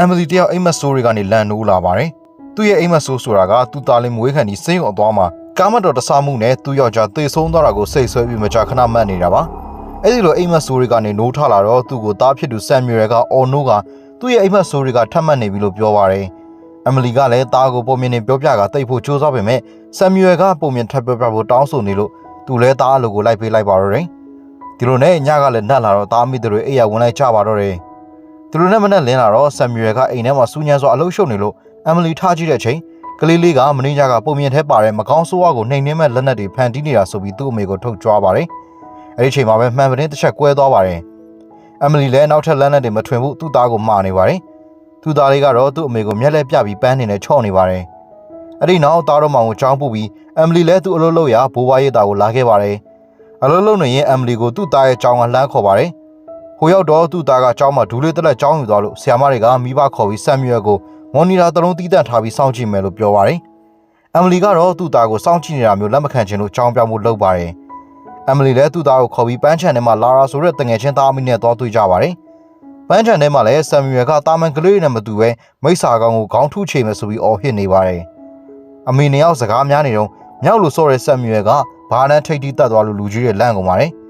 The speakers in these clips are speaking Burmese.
Emily တယောက်အိမ်မက်ဆိုးတွေကနေလန်နိုးလာပါတယ်။သူ့ရဲ့အိမ်မက်ဆိုးဆိုတာကသူ့သားလေးမွေးခန့်ဒီစိတ်အောင်သွားမှာကာမတော်တဆမှုနဲ့သူ့ယောက်ျားသေဆုံးသွားတာကိုစိတ်ဆွဲပြီးမကြာခဏမှတ်နေတာပါ။အဲဒီလိုအိမ်မက်ဆိုးတွေကနေနိုးထလာတော့သူ့ကိုသားဖြစ်သူဆမ်မြူရယ်ကအော်နိုးကသူ့ရဲ့အိမ်မက်ဆိုးတွေကထပ်မှတ်နေပြီလို့ပြောပါတယ်။ Emily ကလည်းသားကိုပုံမြင်နေပြောပြကတိတ်ဖို့စူးစမ်းပေမဲ့ဆမ်မြူရယ်ကပုံမြင်ထပ်ပြောပြဖို့တောင်းဆိုနေလို့သူလည်းသားအလိုကိုလိုက်ပေးလိုက်ပါတော့တယ်။ဒီလိုနဲ့ညကလည်းနှက်လာတော့သားမိသူတွေအိယာဝင်လိုက်ကြပါတော့တယ်။သူတို့နဲ့မနဲ့လင်းလာတော့ဆမ်မြူရယ်ကအိမ်ထဲမှာစူးညံစွာအလုပ်ရှုပ်နေလို့ Emily ထားကြည့်တဲ့အချိန်ကလေးလေးကမင်းကြီးကပုံမြင်ထဲပါတဲ့မကောင်းဆိုးဝါးကိုနှိမ်နှင်းမဲ့လက်နက်တွေဖန်တီးနေတာဆိုပြီးသူ့အမေကိုထုတ်ကြွားပါတယ်။အဲဒီအချိန်မှာပဲမှန်ပတင်းတစ်ချက်ကွဲသွားပါတယ်။ Emily လည်းနောက်ထပ်လက်နက်တွေမထွင်ဘူးသူ့သားကိုမှားနေပါတယ်။သူ့သားလေးကတော့သူ့အမေကိုမျက်လဲပြပြီးပန်းနေနဲ့ချော့နေပါတယ်။အဲဒီနောက်သားတော်မောင်ကိုကြောင်းပို့ပြီး Emily လည်းသူ့အလုပ်လုပ်ရာဘိုးဘွားရဲ့သားကိုလာခဲ့ပါတယ်။အလုပ်လုပ်နေရင် Emily ကိုသူ့သားရဲ့ကြောင်းကလှမ်းခေါ်ပါတယ်။ဟိုရောက်တော့သူ့သားကကြောင်းမှာဒူးလေးတက်လက်ကြောင်းယူသွားလို့ဆရာမတွေကမိဘခေါ်ပြီးဆမ်မြူရယ်ကိုမော်နီတာတစ်လုံးတီးတန့်ထားပြီးစောင့်ကြည့်မယ်လို့ပြောပါတယ်။ Emily ကတော့သူ့သားကိုစောင့်ကြည့်နေတာမျိုးလက်မခံချင်လို့ကြောင်းပြောင်းမှုလုပ်ပါတယ်။ Emily လည်းသူ့သားကိုခေါ်ပြီးပန်းချန်ထဲမှာလာရာဆိုတဲ့တငယ်ချင်းသားအမိနဲ့သွားတွေ့ကြပါတယ်။ပန်းချန်ထဲမှာလည်းဆမ်မြူရယ်ကတာမန်ကလေးနဲ့မတူပဲမိစ္ဆာကောင်ကိုခေါင်းထုချေမယ်ဆိုပြီးအော်ဟစ်နေပါတယ်။အမေနှစ်ယောက်စကားများနေတော့မြောက်လို့စောတဲ့ဆမ်မြူရယ်ကဘာနဲ့ထိတ်တီးတက်သွားလို့လူကြီးတွေလန့်ကုန်ပါတယ်။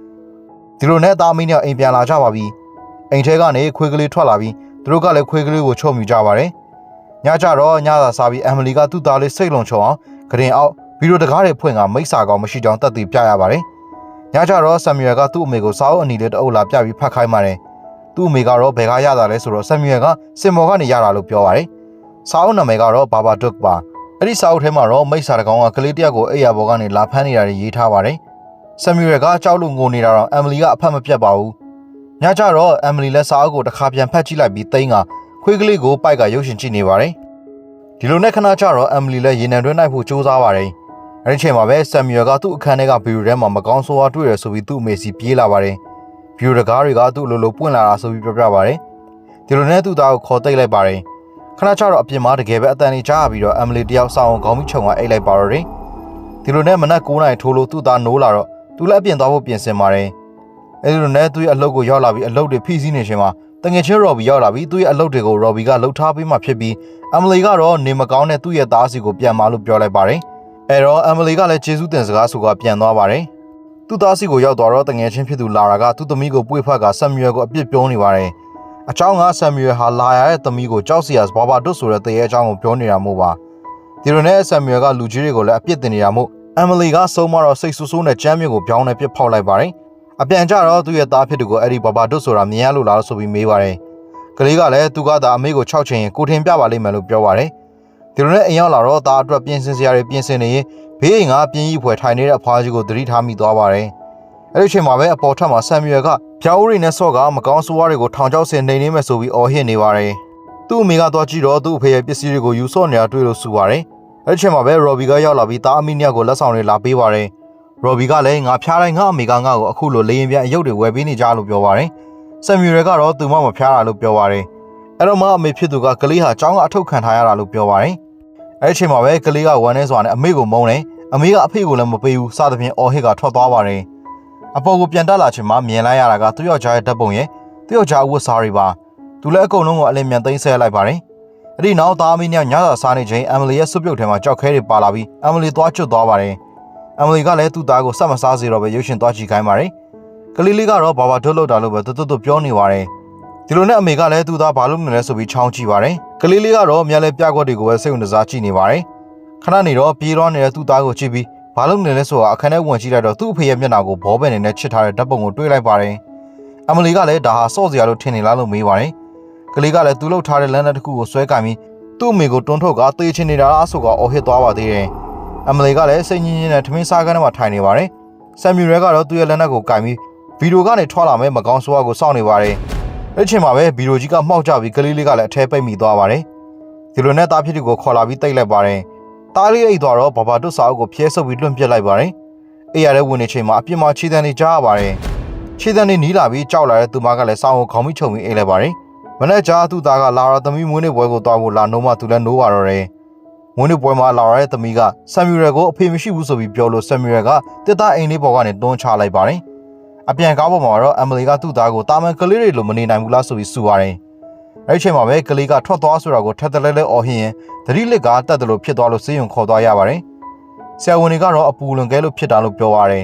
ဒီလိုနဲ့သားအမိနဲ့အိမ်ပြန်လာကြပါပြီ။အိမ်ထဲကနေခွေးကလေးထွက်လာပြီးသူတို့ကလည်းခွေးကလေးကိုချုံမြူကြပါတယ်။ညကြတော့ညသာစားပြီး Emily ကသူ့သားလေးစိတ်လုံချုံအောင်ကရင်အောက်ဗီဒီယိုတကားတွေဖွင့်ကမိစ္ဆာကောင်မရှိကြောင်းသက်သေပြရပါတယ်။ညကြတော့ဆမ်မြူရယ်ကသူ့အမေကိုစာအုပ်အနီလေးတအုပ်လာပြပြီးဖတ်ခိုင်းပါတယ်။သူ့အမေကတော့ဘယ်ကရတာလဲဆိုတော့ဆမ်မြူရယ်ကစင်မော်ကနေရတာလို့ပြောပါတယ်။စာအုပ်နာမည်ကတော့ဘာဘာဒွတ်ပါ။အဲ့ဒီစာအုပ်ထဲမှာတော့မိစ္ဆာတကောင်ကကလေးတယောက်ကိုအိယာဘော်ကနေလာဖမ်းနေတာတွေရေးထားပါတယ်။ဆမ်မြူရယ်ကကြောက်လို့ငိုနေတာတော့ Emily ကအဖတ်မပြတ်ပါဘူး။ညကြတော့ Emily လည်းစာအုပ်ကိုတစ်ခါပြန်ဖတ်ကြည့်လိုက်ပြီးသိန်းကခွေးကလေးကိုပိုက်ကရုပ်ရှင်ကြည့်နေပါတယ်။ဒီလိုနဲ့ခဏကြတော့ Emily လည်းရေနံတွင်းနိုင်ဖို့ကြိုးစားပါတယ်။အဲဒီချိန်မှာပဲဆမ်မြူရယ်ကသူ့အခန်းထဲကဗီဒီယိုထဲမှာမကောင်းဆိုးဝါးတွေ့ရဆိုပြီးသူ့အမေစီပြေးလာပါတယ်။ဗီဒီယိုတကားတွေကသူ့အလိုလိုပွင့်လာတာဆိုပြီးပြောပြပါတယ်။ဒီလိုနဲ့သူ့သားကိုခေါ်တိတ်လိုက်ပါတယ်။ခဏကြတော့အပြင်မှာတကယ်ပဲအတန်ကြီးကြားပြီးတော့ Emily တယောက်ဆောင်ခေါင်းမိချုံကအိတ်လိုက်ပါတော့တယ်။ဒီလိုနဲ့မနက်9:00နာရီထိုးလို့သူ့သားနိုးလာတော့သူလည်းအပြင်သွားဖို့ပြင်ဆင်ပါတယ်။အဲဒီလိုနဲ့သူ့ရဲ့အလုပ်ကိုရောက်လာပြီးအလုပ်တွေဖိစီးနေချိန်မှာတငယ်ချင်း Robbie ရောက်လာပြီးသူ့ရဲ့အလုပ်တွေကို Robbie ကလှုပ်ထားပေးမှဖြစ်ပြီး Emily ကတော့နေမကောင်းတဲ့သူ့ရဲ့သားစီကိုပြန်มาလို့ပြောလိုက်ပါတယ်။အဲတော့ Emily ကလည်းကျေးဇူးတင်စကားဆိုကပြန်သွားပါတယ်။သူ့သားစီကိုရောက်သွားတော့တငယ်ချင်းဖြစ်သူလာရာကသူ့သမီးကိုပွေ့ဖက်ကဆမ်မြူရယ်ကိုအပြစ်ပြောနေပါတယ်။အချောင်းကဆမ်မြူရယ်ဟာလာရတဲ့သမီးကိုကြောက်စရာဘာဘာတို့ဆိုတဲ့တရေအချောင်းကိုပြောနေတာမို့ပါ။ဒီလိုနဲ့ဆမ်မြူရယ်ကလူကြီးတွေကိုလည်းအပြစ်တင်နေတာမို့ Emily ကဆုံးမတော့စိတ်ဆူဆူနဲ့ကြမ်းမြုပ်ကိုပြောင်းနေပြစ်ဖောက်လိုက်ပါတယ်။အပြန်ကြတော့သူ့ရဲ့သားဖြစ်သူကိုအဲ့ဒီဘာဘာတို့ဆိုတာမြင်ရလို့လားဆိုပြီးမေးပါတယ်။ကလေးကလည်းသူကသာအမေကို6ချိန်ရင်ကိုထင်ပြပါလိမ့်မယ်လို့ပြောပါတယ်။ဒီလိုနဲ့အိမ်ရောက်လာတော့သားအတွက်ပြင်ဆင်စရာတွေပြင်ဆင်နေရင်ဘေးအိမ်ကပြင်းကြီးဖွယ်ထိုင်နေတဲ့အဖွားကြီးကိုသတိထားမိသွားပါတယ်။အဲဒီအချိန်မှာပဲအပေါ်ထပ်မှာဆမ်မြူရယ်ကဖျားဦးတွေနဲ့ဆော့ကမကောင်းဆိုးဝါးတွေကိုထောင်ချောက်ဆင်နေနေမယ်ဆိုပြီးအော်ဟစ်နေပါတယ်။သူ့အမေကသွားကြည့်တော့သူ့အဖေရဲ့ပစ္စည်းတွေကိုယူဆော့နေတာတွေ့လို့စူပါတယ်။အဲဒီအချိန်မှာပဲ Robbie ကရောက်လာပြီးသားအမိနှစ်ယောက်ကိုလက်ဆောင်တွေလာပေးပါတယ်။ Robbie ကလည်းငါဖျားတိုင်းငါအမေကငါ့ကိုအခုလိုလေရင်ပြန်အယုတ်တွေဝယ်ပေးနေကြလို့ပြောပါတယ်။ဆမ်မြူရယ်ကတော့သူမဖျားတာလို့ပြောပါတယ်။အဲ့တော့မှအမေဖြစ်သူကကလေးဟာကျောင်းကအထုတ်ခံထားရတာလို့ပြောပါတယ်။အဲ့ဒီအချိန်မှာပဲကလေးကဝမ်းနေစွာနဲ့အမေကိုမုန်းတယ်။အမေကအဖေကိုလည်းမပေးဘူးစသဖြင့်အော်ဟစ်ကထွက်သွားပါတယ်။အပေါ်ကိုပြန်တက်လာချိန်မှာမြင်လိုက်ရတာကသူ့ယောက်ျားရဲ့ဓာတ်ပုံရဲ့သူ့ယောက်ျားအဝတ်စားတွေပါ။သူလည်းအကုန်လုံးကိုအလင်းမြန်သိမ်းဆဲလိုက်ပါတယ်။အဲ့ဒီနောက်သားအမိနဲ့ညစာစားနေချိန် Emily ရဲ့စွပ်ပြုတ်ထဲမှာကြောက်ခဲတွေပါလာပြီး Emily သွားကျွတ်သွားပါတယ်။ Emily ကလည်းသူ့သားကိုစက်မစားစေတော့ပဲရုပ်ရှင်သွားကြည့်ခိုင်းပါတယ်။ကလေးလေးကတော့ဘာဘာထုတ်လောက်တာလို့ပဲတွတ်ပြောနေပါတယ်။ဒီလိုနဲ့အမေကလည်းသူ့သားဘာလုပ်နေလဲဆိုပြီးချောင်းကြည့်ပါတယ်။ကလေးလေးကတော့မျက်လဲပြကွက်တွေကိုပဲစိတ်ဝင်စားကြည့်နေပါတယ်။ခဏနေတော့ပြေးတော့နေတဲ့သူ့သားကိုကြည့်ပြီးဘာလုပ်နေလဲဆိုတာအခန်းထဲဝင်ကြည့်လိုက်တော့သူ့အဖေရဲ့မျက်နှာကိုဘောပင်နေနဲ့ချစ်ထားတဲ့ဓာတ်ပုံကိုတွေ့လိုက်ပါတယ်။ Emily ကလည်းဒါဟာစော့စရာလို့ထင်နေလားလို့မေးပါတယ်။ကလေးကလည်းသူ့လှုပ်ထားတဲ့လမ်းတစ်ခုကိုဆွဲကင်ပြီးသူ့အမေကိုတွန်းထုတ်ကသေချင်နေတာလားဆိုကအော်ဟစ်သွားပါသေးတယ်။ Emily ကလည်းစိတ်ညစ်ညစ်နဲ့ထမင်းစားခန်းထဲမှာထိုင်နေပါတယ်။ဆမ်မြူရယ်ကတော့သူ့ရဲ့လက်နက်ကိုကင်ပြီးဗီဒီယိုကနေထွက်လာမဲ့မကောင်းဆိုးဝါးကိုစောင့်နေပါတယ်။အဲ့ချိန်မှာပဲဗီဒီယိုကြီးကမှောက်ကျပြီးကလေးလေးကလည်းအထဲပိတ်မိသွားပါတယ်။ဒီလိုနဲ့သားဖြစ်သူကိုခေါ်လာပြီးတိတ်လိုက်ပါတယ်။သားလေးအိတ်သွားတော့ဘာဘာတို့စာအုပ်ကိုဖျဲဆုပ်ပြီးလွှင့်ပစ်လိုက်ပါတယ်။အိမ်ရတဲ့ဝင်နေချိန်မှာအပြစ်မှာခြေတံတွေကြားရပါတယ်။ခြေတံတွေနီးလာပြီးကြောက်လာတဲ့သူမကလည်းစောင်းကိုခေါင်းမိချုံပြီးအိတ်လိုက်ပါတယ်။မနေ့ကသူ့သားကလာရသမီးမွေးနေ့ပွဲကိုသွားဖို့လာနှုံးမှသူလည်းနိုးပါတော့တယ်။မွေးနေ့ပွဲမှာလာရတဲ့သမီးကဆမ်မြူရယ်ကိုအဖေမရှိဘူးဆိုပြီးပြောလို့ဆမ်မြူရယ်ကတစ်သားအိမ်လေးပေါ်ကနေတွန်းချလိုက်ပါတယ်။ အပြန်ကားပေါ်မှာတော့ Emily ကသူ့သားကိုတာမန်ကလေးတွေလိုမနေနိုင်ဘူးလားဆိုပြီးစူပါတယ်။ အဲ့ချိန်မှာပဲကလေးကထွက်သွားဆိုတာကိုထပ်တလဲလဲအော်ဟင်းရင်သတိလစ်ကတတ်တယ်လို့ဖြစ်သွားလို့စေယုံခေါ်သွားရပါတယ်ဆရာဝန်တွေကတော့အပူလွန်ကဲလို့ဖြစ်တာလို့ပြောပါတယ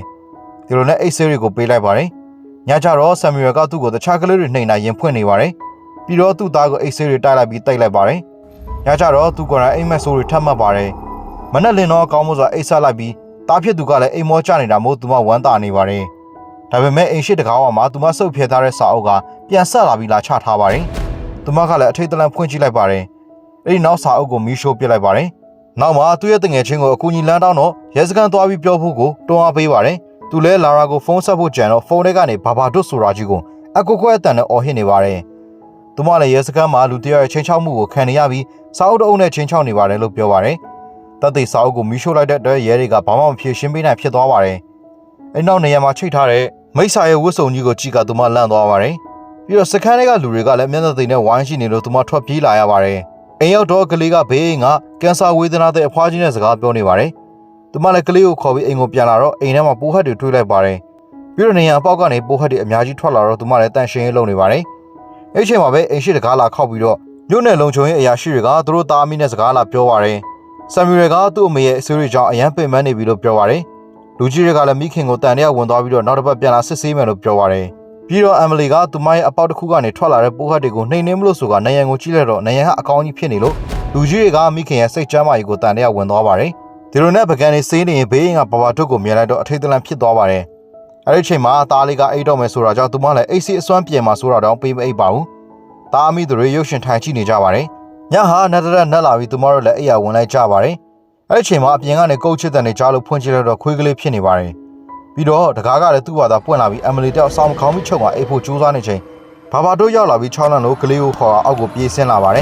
်ဒီလိုနဲ့အိတ်ဆေးတွေကိုပေးလိုက်ပါတယ်ညကျတော့ဆမ်မီယယ်ကသူ့ကိုတခြားကလေးတွေနှိမ်နိုင်ရင်ဖွင့်နေပါတယ်ပြီးတော့သူ့သားကိုအိတ်ဆေးတွေတိုက်လိုက်ပြီးတိတ်လိုက်ပါတယ်ညကျတော့သူကလည်းအိမ်မက်ဆိုးတွေထပ်မှတ်ပါတယ်မနဲ့လင်းတော့ကောင်းမို့စွာအိတ်ဆက်လိုက်ပြီးတားဖြစ်သူကလည်းအိမ်မောကျနေတာမို့သူမဝမ်းသာနေပါတယ်ဒါပေမဲ့အိမ်ရှိတကားဝမှာသူမဆုပ်ဖြဲထားတဲ့စာအုပ်ကပြန်ဆက်လာပြီးလာချထားပါတယ်သူမကလည်းအထိတ်တလန့်ဖွင့်ကြည့်လိုက်ပါတယ်အဲ့ဒီနောက်စာအုပ်ကိုမီးရှို့ပစ်လိုက်ပါတယ်နောက်မှာသူ့ရဲ့တငယ်ချင်းကိုအကူအညီလမ်းတောင်းတော့ရဲစခန်းသွားပြီးပြောဖို့ကိုတွန်းအားပေးပါတယ်သူလဲလာရာကိုဖုန်းဆက်ဖို့ကြံတော့ဖုန်းထဲကနေဘာဘာတို့ဆိုတာကြီးကိုအကူကွဲအတန်နဲ့အော်ဟစ်နေပါတယ်သူမလည်းရဲစခန်းမှာလူတယောက်ရဲ့ချင်းချောက်မှုကိုခံနေရပြီးစာအုပ်တအုပ်နဲ့ချင်းချောက်နေပါတယ်လို့ပြောပါတယ်တပ်သိစာအုပ်ကိုမီးရှို့လိုက်တဲ့အတွက်ရဲတွေကဘာမှမဖြေရှင်းပေးနိုင်ဖြစ်သွားပါတယ်အဲ့နောက်နေရာမှာချိတ်ထားတဲ့မိစ္ဆာရဲ့ဝတ်စုံကြီးကိုကြည့်ကသူမလန့်သွားပါတယ်ပြီးတော့စခန်းထဲကလူတွေကလည်းမျက်နှာသိနဲ့ဝိုင်းရှိနေလို့သူမထွက်ပြေးလာရပါတယ်အိမ်ရောက်တော့ကလေးကဘေးအိမ်ကကင်ဆာဝေဒနာတဲ့အဖွားကြီးနဲ့စကားပြောနေပါတယ်သူမလည်းကလေးကိုခေါ်ပြီးအိမ်ကိုပြန်လာတော့အိမ်ထဲမှာပိုးဟက်တွေတွေ့လိုက်ပါတယ်ပြီးတော့နေရာအပေါက်ကနေပိုးဟက်တွေအများကြီးထွက်လာတော့သူမလည်းတန်ရှင်းရေးလုပ်နေပါတယ်အဲ့ချိန်မှာပဲအိမ်ရှိတကားလာခောက်ပြီးတော့မြို့နယ်လုံခြုံရေးအရာရှိတွေကသူတို့သားအမိနဲ့စကားလာပြောပါတယ်ဆမ်မီရယ်ကသူ့အမေရဲ့အဆွေတွေကြောင့်အရန်ပင်ပန်းနေပြီလို့ပြောပါတယ်လူကြီးတွေကလည်းမိခင်ကိုတန်တဲ့ဝင်သွားပြီးတော့နောက်တစ်ပတ်ပြန်လာစစ်ဆေးမယ်လို့ပြောပါတယ်ပြီးတော့အမ်မလီကသူမရဲ့အပေါက်တစ်ခုကနေထွက်လာတဲ့ပိုးဟက်တွေကိုနှိမ်နှင်းမလို့ဆိုကနယံကိုကြည့်လိုက်တော့နယံကအကောင်းကြီးဖြစ်နေလို့လူကြီးတွေကမိခင်ရဲ့စိတ်ကြမ်းမာရေးကိုတန်တဲ့ဝင်သွားပါတယ်ဒီလိုနဲ့ပကံနေစေးနေရင်ဘေးရင်ကဘာဘာတို့ကိုမြင်လိုက်တော့အထိတ်တလန့်ဖြစ်သွားပါတယ်အဲ့ဒီချိန်မှာသားလေးကအိတ်တော့မယ်ဆိုတာကြောင့်သူမလည်းအိတ်စီအစွမ်းပြေမှာဆိုတာတော့ပေးမအိတ်ပါဘူးသားအမိတို့ရုပ်ရှင်ထိုင်ကြည့်နေကြပါတယ်ညဟာနတ်တက်နတ်လာပြီးသူမတို့လည်းအိယာဝင်လိုက်ကြပါတယ်အဲ့ဒီချိန်မှာအပြင်ကနေကုတ်ချစ်တဲ့နေကြားလို့ဖွင့်ကြည့်လိုက်တော့ခွေးကလေးဖြစ်နေပါတယ်ပြီးတော့တကားကလည်းသူ့ဘာသာပွင့်လာပြီးအမ်မလီတောက်ဆောင်းခေါင်းပြီးချုပ်မှာအိတ်ဖို့ကြိုးစားနေချိန်ဘာဘာတို့ရောက်လာပြီးချောင်းလန့်လို့ကလေးကိုခေါ်အောက်ကိုပြေးဆင်းလာပါတယ်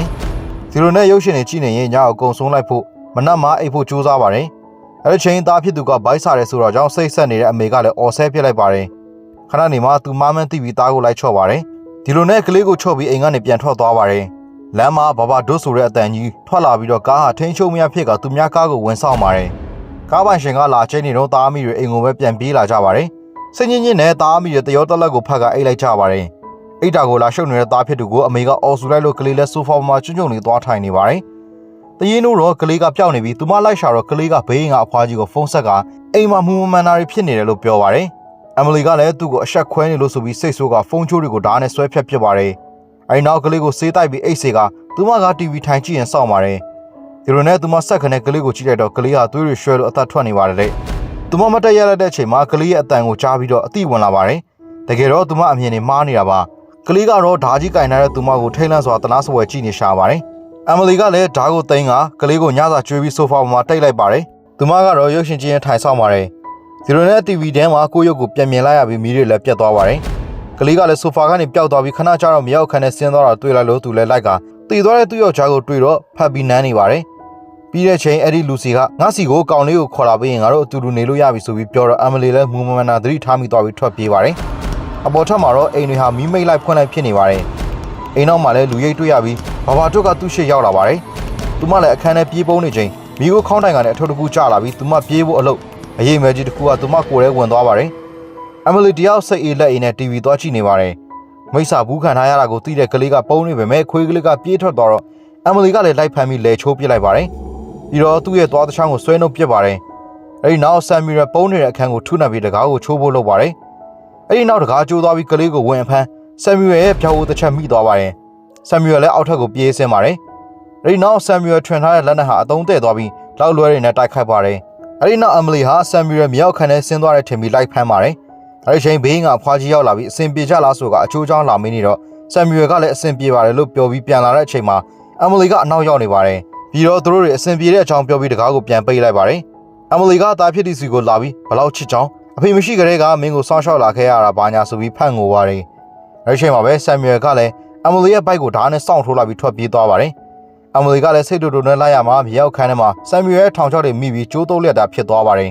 ဒီလိုနဲ့ရုပ်ရှင်တွေကြည့်နေရင်ညအကုန်ဆုံးလိုက်ဖို့မနက်မှအိတ်ဖို့ကြိုးစားပါတယ်အဲ့ဒီချိန်သားဖြစ်သူကဘိုက်စားတယ်ဆိုတော့ကြောင့်စိတ်ဆက်နေတဲ့အမေကလည်းအော်ဆဲပြစ်လိုက်ပါတယ်ခဏနေမှသူမမှန်းသိပြီးသားကိုလိုက်ချော့ပါတယ်ဒီလိုနဲ့ကလေးကိုချော့ပြီးအိမ်ကနေပြန်ထွက်သွားပါတယ်လမ်းမှာဘာဘာဒုဆိုတဲ့အတန်ကြီးထွက်လာပြီးတော့ကားဟာထိန်းချုပ်မရဖြစ်ကသူများကားကိုဝင်ဆောင်ပါတယ်ကားပိုင်ရှင်ကလာချိန်နေတော့တားအမိတွေအိမ်ကိုပဲပြန်ပြေးလာကြပါတယ်စိတ်ညစ်ညစ်နဲ့တားအမိတွေတရောတက်လက်ကိုဖက်ကအိတ်လိုက်ကြပါတယ်အိတ်တာကိုလာရှုပ်နေတဲ့တားဖြစ်သူကိုအမေကအော်ဆူလိုက်လို့ကလေးလည်းဆိုဖာပေါ်မှာကျွန်းကျွန်းလေးသွားထိုင်နေပါတယ်တရင်တို့တော့ကလေးကပျောက်နေပြီးသူမလိုက်ရှာတော့ကလေးကဘေးရင်ကအဖွားကြီးကိုဖုန်းဆက်ကအိမ်မှာမူမမှန်တာတွေဖြစ်နေတယ်လို့ပြောပါတယ်အမ်မလီကလည်းသူ့ကိုအဆက်ခွဲနေလို့ဆိုပြီးစိတ်ဆိုးကဖုန်းချိုးတွေကိုဓာတ်နဲ့ဆွဲဖြတ်ပစ်ပါတယ်အဲဒီနောက်ကလေးကိုဆေးတိုက်ပြီးအိတ်စေကသူမက TV ထိုင်ကြည့်ရင်စောင့်ပါတယ်ဒီလိုနဲ့သူမဆက်ခနဲ့ကလေးကိုကြည့်လိုက်တော့ကလေးဟာသွေးတွေရွှဲလို့အသက်ထွက်နေပါတယ်တဲ့သူမမတက်ရလိုက်တဲ့အချိန်မှာကလေးရဲ့အတန်ကိုကြားပြီးတော့အတိဝင်လာပါတယ်တကယ်တော့သူမအမြင်နဲ့မှားနေတာပါကလေးကတော့ဓာကြီးကင်ထားတဲ့သူမကိုထိတ်လန့်စွာတနာစပွဲကြည့်နေရှာပါတယ်အမ်မလီကလည်းဓာကိုသိမ်းကလေးကိုညစာကျွေးပြီးဆိုဖာပေါ်မှာတိတ်လိုက်ပါတယ်သူမကတော့ရုပ်ရှင်ကြည့်ရင်ထိုင်ဆောင်ပါတယ်ဒီလိုနဲ့ TV ထဲမှာကိုရုပ်ကိုပြန်မြင်လိုက်ရပြီးမီးတွေလည်းပြတ်သွားပါတယ်ကလေးကလည်းဆိုဖာကနေပျောက်သွားပြီးခဏကြာတော့မြောက်ခန်းနဲ့ဆင်းသွားတာတွေ့လိုက်လို့သူလည်းလိုက်ကတည်သွားတဲ့သူ့ယောက်ျားကိုတွေ့တော့ဖတ်ပြီးနမ်းနေပါတယ်ပြီးတဲ့ချိန်အဲ့ဒီလူစီကငါစီကိုကောင်လေးကိုခေါ်လာပြီးရင်ငါတို့အတူတူနေလို့ရပြီဆိုပြီးပြောတော့အမ်မလီလည်းမူမမနာသတိထားမိသွားပြီးထွက်ပြေးပါတယ်အပေါ်ထပ်မှာတော့အိမ်တွေဟာမီးမိတ်လိုက်ဖွင့်လိုက်ဖြစ်နေပါတယ်အိမ်နောက်မှာလည်းလူရိတ်တွေ့ရပြီးဘာဘာတို့ကသူ့ရှေ့ရောက်လာပါတယ်သူမလည်းအခန်းထဲပြေးပုံးနေချိန်မိကိုခေါင်းတိုင်ကနေအထုပ်တစ်ခုကျလာပြီးသူမပြေးဖို့အလုပ်အရေးမဲကြီးတစ်ခုကသူမကိုယ်ထဲဝင်သွားပါတယ်အမ်မလီတယောက်စိတ်အေးလက်အေးနဲ့ TV သွားကြည့်နေပါတယ်မိစ္ဆာဘူးခံထားရတာကိုသိတဲ့ကလေးကပုံးနေပေမဲ့ခွေးကလေးကပြေးထွက်သွားတော့အမ်မလီကလည်းလိုက်ဖမ်းပြီးလဲချိုးပစ်လိုက်ပါတယ်ပြီးတော့သူ့ရဲ့သွားတစ်ချောင်းကိုဆွဲနှုတ်ပစ်ပါတယ်အဲဒီနောက်ဆမ်မီရယ်ပုံးနေတဲ့အခန်းကိုထုနှပ်ပြီးတကားကိုချိုးဖို့လုပ်ပါတယ်အဲဒီနောက်တကားကျိုးသွားပြီးကလေးကိုဝင်ဖမ်းဆမ်မီရယ်ရဲ့ပြောက်ဝတစ်ချက်မိသွားပါတယ်ဆမ်မီရယ်လည်းအောက်ထပ်ကိုပြေးဆင်းပါတယ်အဲဒီနောက်ဆမ်မီရယ်ထွင်ထားတဲ့လက်နက်ဟာအသုံးတဲ့သွားပြီးလောက်လွဲတွေနဲ့တိုက်ခိုက်ပါတယ်အဲဒီနောက်အမ်မလီဟာဆမ်မီရယ်မြောက်ခန်းထဲဆင်းသွားတဲ့ထင်ပြီးလိုက်ဖမ်းပါတယ်အဲဒီချိန်ဘေးကအဖွားကြီးရောက်လာပြီးအစင်ပြေကြလားဆိုကအချိုးချောင်းလာမင်းနေတော့ဆမ်မီရယ်ကလည်းအစင်ပြေပါတယ်လို့ပြောပြီးပြန်လာတဲ့အချိန်မှာအမ်မလီကအနောက်ရောက်နေပါတယ်ပြီးတော့သူတို့တွေအစင်ပြေတဲ့အကြောင်းပြောပြီးတကားကိုပြန်ပိတ်လိုက်ပါတယ်အမ်မလီကသားဖြစ်သည့်စီကိုလာပြီးဘလောက်ချစ်ကြောင်းအဖေမရှိကြတဲ့ကမင်းကိုစောင့်ရှောက်လာခဲ့ရတာဘာညာဆိုပြီးဖတ်ငိုပါတယ်အဲဒီချိန်မှာပဲဆမ်မီရယ်ကလည်းအမ်မလီရဲ့ဘိုက်ကိုဓာတ်နဲ့စောင့်ထိုးလာပြီးထွက်ပြေးသွားပါတယ်အမ်မလီကလည်းစိတ်တူတူနဲ့လိုက်ရမှာမြေရောက်ခန်းထဲမှာဆမ်မီရယ်ထောင်ချောက်တွေမိပြီးကျိုးတုံးလက်တာဖြစ်သွားပါတယ်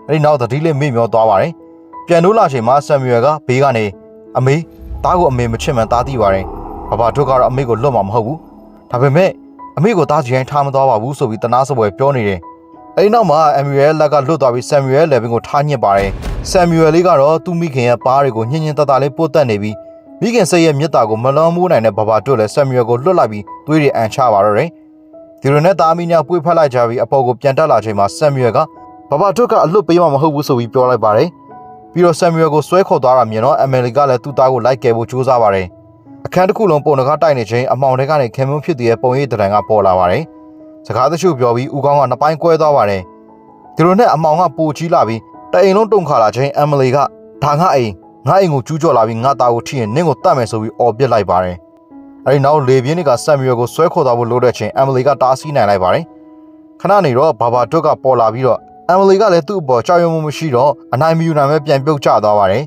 အဲဒီနောက်သတိလေးမေ့မျောသွားပါတယ်ပြန်လို့လာချိန်မှာဆမ်မီရယ်ကဘေးကနေအမေသားကိုအမေမချစ်မှန်သားသိပါတယ်ဘာဘာတို့ကတော့အမေကိုလွတ်မှာမဟုတ်ဘူးဒါပေမဲ့အမေကိုသားကြိုင်ထားမသွားပါဘူးဆိုပြီးတနာစပွဲပြောနေတယ်အဲဒီနောက်မှာအမ်မီရယ်လက်ကလွတ်သွားပြီးဆမ်မီရယ်လေဗင်ကိုထားညစ်ပါတယ်ဆမ်မီရယ်လေးကတော့သူ့မိခင်ရဲ့ပါးတွေကိုညှင်းညင်းတတလေးပို့တက်နေပြီး မိခင်စိတ်ရဲ့မြတ်တာကိုမလွန်မိုးနိုင်တဲ့ဘဘာတို့လည်းဆမ်မြူရယ်ကိုလွတ်လိုက်ပြီးသွေးတွေအန်ချပါတော့တယ်ဒီလိုနဲ့သားမီးများပွေဖက်လိုက်ကြပြီးအပေါ်ကိုပြန်တက်လာချိန်မှာဆမ်မြူရယ်ကဘဘာတို့ကအလွတ်ပေးမှမဟုတ်ဘူးဆိုပြီးပြောလိုက်ပါတယ်ပြီးတော့ဆမ်မြူရယ်ကိုဆွဲခေါ်သွားတာမြင်တော့အမယ်လီကလည်းသူ့သားကိုလိုက်ကယ်ဖို့ကြိုးစားပါတယ်အခန်းတစ်ခုလုံးပုံတကားတိုက်နေချိန်အမောင်တွေကနေခင်မွန်းဖြစ်တဲ့ပုံရိပ်တံကပေါ်လာပါတယ်စကားတချို့ပြောပြီးဦးကောင်းကနှစ်ပိုင်းကွဲသွားပါတယ်ဒီလိုနဲ့အမောင်ကပိုကြီးလာပြီးတအိမ်လုံးတုန်ခါလာချိန်အမ်မလီကဒါငါအိမ်ကိုကျူးကျော်လာပြီးငါသားကိုထိရင်နင့်ကိုတတ်မယ်ဆိုပြီးအော်ပစ်လိုက်ပါတယ်အဲဒီနောက်လေပြင်းတွေကဆမ်မြူရယ်ကိုဆွဲခေါ်သွားဖို့လိုတဲ့ချိန်အမ်မလီကတားဆီးနိုင်လိုက်ပါတယ်ခဏနေတော့ဘာဘာတွက်ကပေါ်လာပြီးတော့အမ်မလီကလည်းသူ့အပေါ်ကြောက်ရွံ့မှုမရှိတော့အနိုင်မယူနိုင်ပဲပြန်ပြုတ်ကျသွားပါတယ်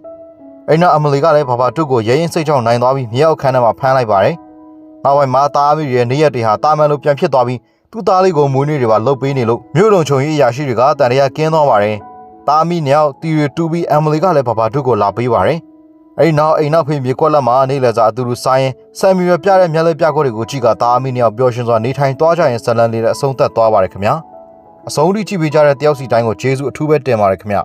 အဲဒီနောက်အမ်မလီကလည်းဘာဘာတွက်ကိုရဲရင်စိတ်ချောင်းနိုင်သွားပြီးမြေအောက်ခန်းထဲမှာဖမ်းလိုက်ပါတယ်နောက်ပိုင်းမှာသားမီးရဲ့နေရက်တွေဟာတာမန်လိုပြန်ဖြစ်သွားပြီးသူ့သားလေးကိုမွေးနေ့တွေပါလှုပ်ပေးနေလို့မြို့လုံချုံကြီးအရာရှိတွေကတန်ရရကင်းသွားပါတယ်သားမီးညောင်တီရီတူပြီးအမ်မလီကလည်းဘာဘာတွက်ကိုလာပေးပါတယ်အဲဒီနောက်အိမ်နောက်ဖေးမြေကွက်လက်မှာနေလဲစားအတူတူဆိုင်ရင်ဆမ်မြူရယ်ပြတဲ့မျက်လက်ပြခွက်တွေကိုကြည့်ကသားမီးညောင်ပျော်ရွှင်စွာနေထိုင်သွားကြရင်ဇလန်လေးနဲ့အဆုံးသက်သွားပါတယ်ခင်ဗျာအဆုံးထိကြည့်ပေးကြတဲ့တယောက်စီတိုင်းကိုကျေးဇူးအထူးပဲတင်ပါတယ်ခင်ဗျာ